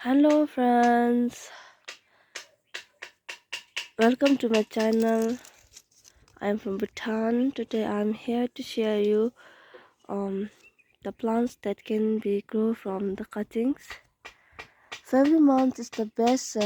Hello friends, welcome to my channel. I'm from Bhutan. Today I'm here to share you the plants that can be grown from the cuttings. February month is the best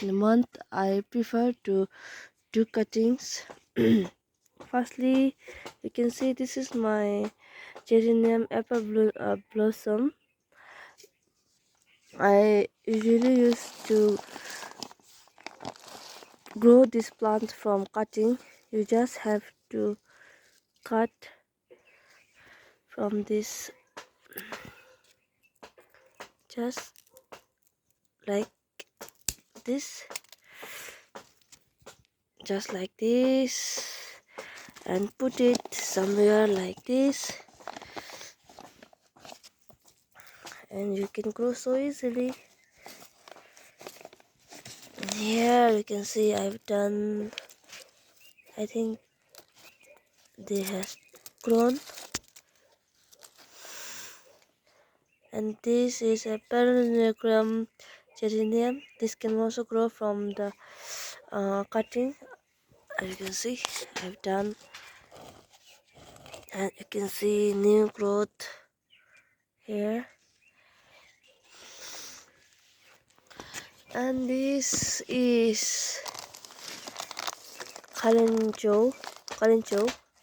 month I prefer to do cuttings. Firstly, you can see this is my geranium blossom. I usually used to grow this plant from cutting. You just have to cut from this, just like this, just like this, and put it somewhere like this, and you can grow so easily. And here you can see I've done, I think they have grown. And this is a parallelogram geranium. This can also grow from the cutting. As you can see, I've done, and you can see new growth here. And this is Kalenjo.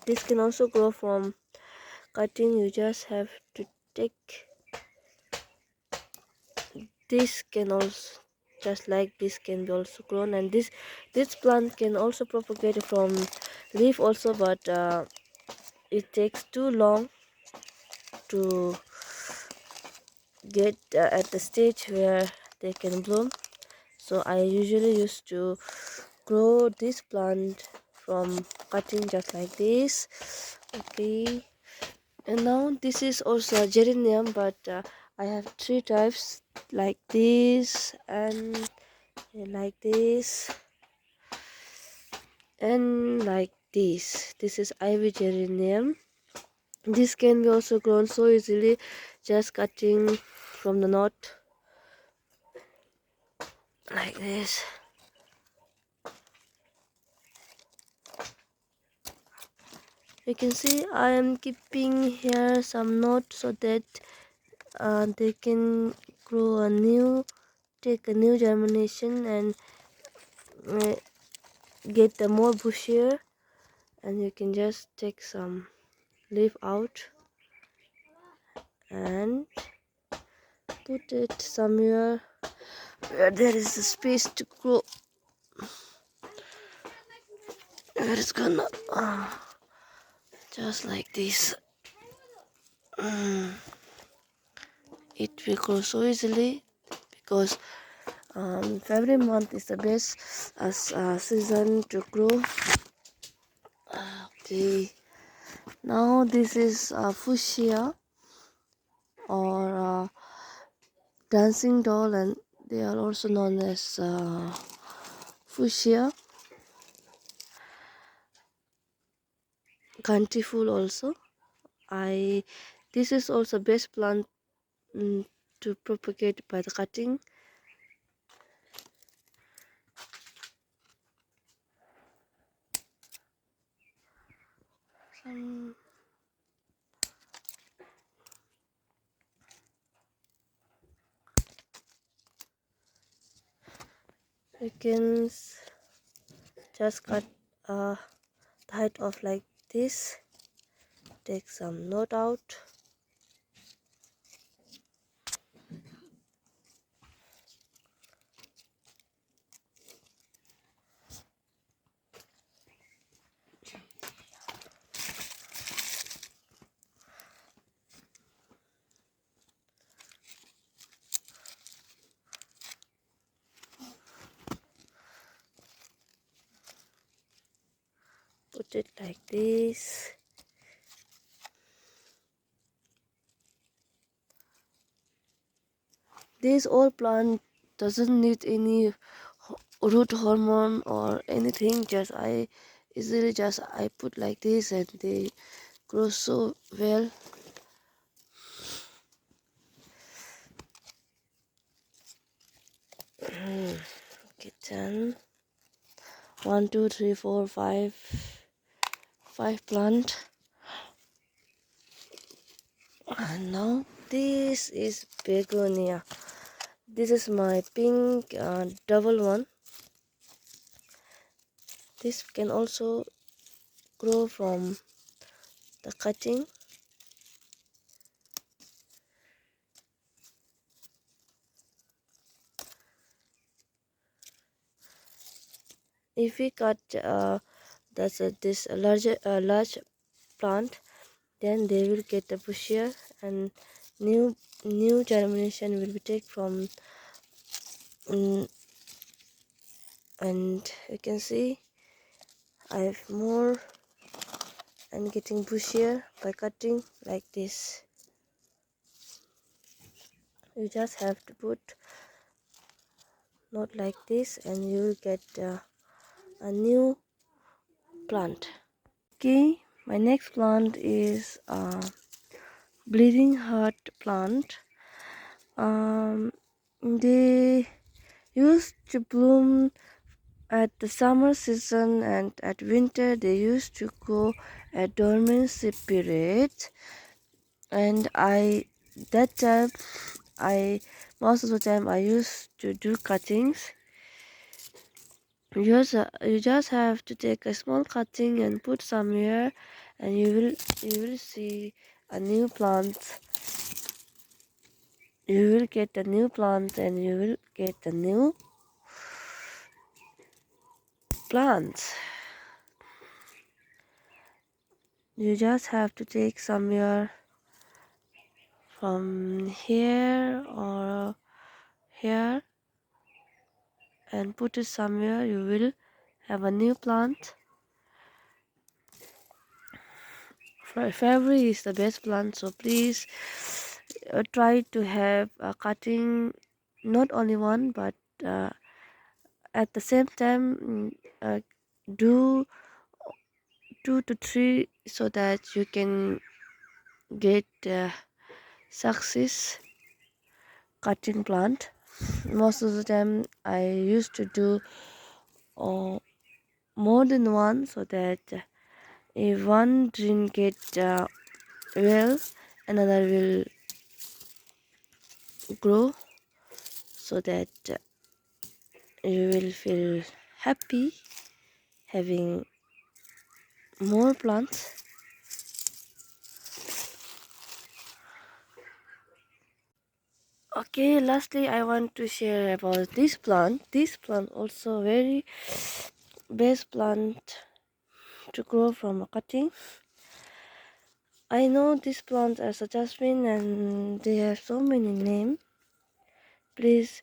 This can also grow from cutting. You just have to take this, can also, just like this, can be also grown. And this plant can also propagate from leaf also, but it takes too long to get at the stage where they can bloom. So I usually used to grow this plant from cutting, just like this. Okay, and now this is also a geranium, but I have three types, like this, and like this, and like this. This is ivy geranium. This can be also grown so easily, just cutting from the knot like this. You can see I am keeping here some knot so that they can grow take a new germination, and uh, get the more bushier. And you can just take some leaf out and put it somewhere where there is a space to grow, where it's gonna just like this. It will grow so easily because February month is the best season to grow. Okay, now this is fuchsia, or dancing doll, and they are also known as fuchsia, country fool also. This is also best plant to propagate by the cutting. You can just cut the height of like this, take some knot out, put it like this. This old plant doesn't need any root hormone or anything. Just I easily just I put like this, and they grow so well. Okay, 10. 1, 2, 3, 4, 5. 5 plant. And now this is begonia. This is my pink double one. This can also grow from the cutting. If we cut this large plant, then they will get a bushier and new germination will be take from and you can see I have more and getting bushier by cutting like this. You just have to put not like this and you will get a new plant. Okay, my next plant is bleeding heart plant. They used to bloom at the summer season, and at winter they used to go at dormancy period. And that time I most of the time I used to do cuttings. You just have to take a small cutting and put somewhere, and you will see a new plant. You will get a new plant, and you will get a new plant. You just have to take somewhere from here or here and put it somewhere. You will have a new plant. February is the best plant, so please try to have a cutting, not only one, but at the same time do 2 to 3 so that you can get success cutting plant. Most of the time I used to do more than one, so that if one didn't get well, another will grow, so that you will feel happy having more plants. Okay, lastly I want to share about this plant. This plant also very best plant to grow from a cutting. I know this plant as a jasmine and they have so many names. Please,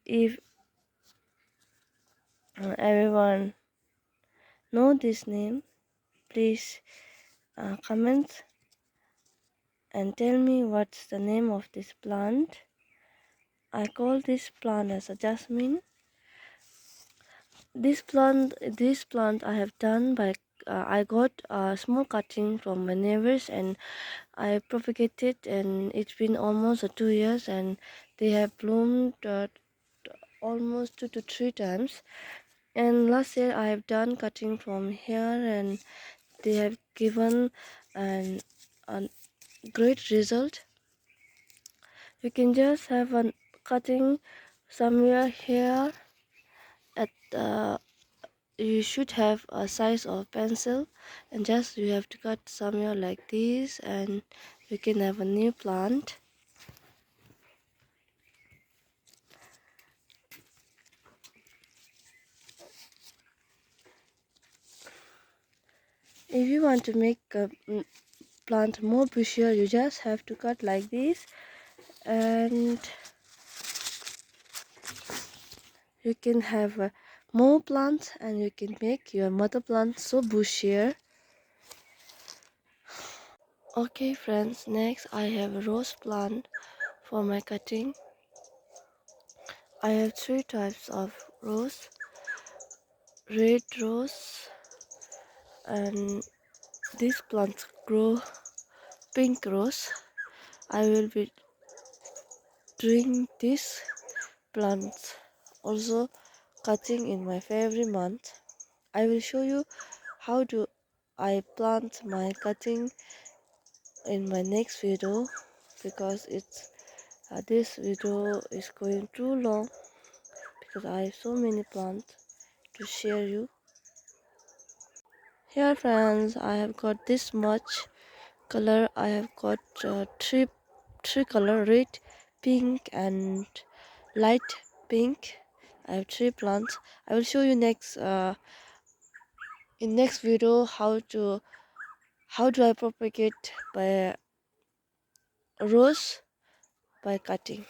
if everyone know this name, please comment and tell me what's the name of this plant. I call this plant as a jasmine. This plant I have done by I got a small cutting from my neighbors and I propagated, and it's been almost 2 years and they have bloomed almost 2 to 3 times. And last year I have done cutting from here and they have given a great result. You can just have a cutting somewhere here at you should have a size of pencil, and just you have to cut somewhere like this and you can have a new plant. If you want to make a plant more bushier, you just have to cut like this and you can have more plants and you can make your mother plant so bushier. Okay friends, next I have a rose plant for my cutting. I have 3 types of rose: red rose, and these plants grow pink rose. I will be doing this plants also cutting in my every month. I will show you how do I plant my cutting in my next video, because it's this video is going too long because I have so many plants to share you. Here friends, I have got this much color. I have got three color: red, pink and light pink. I have three plants. I will show you next in next video how do I propagate by rows by cutting.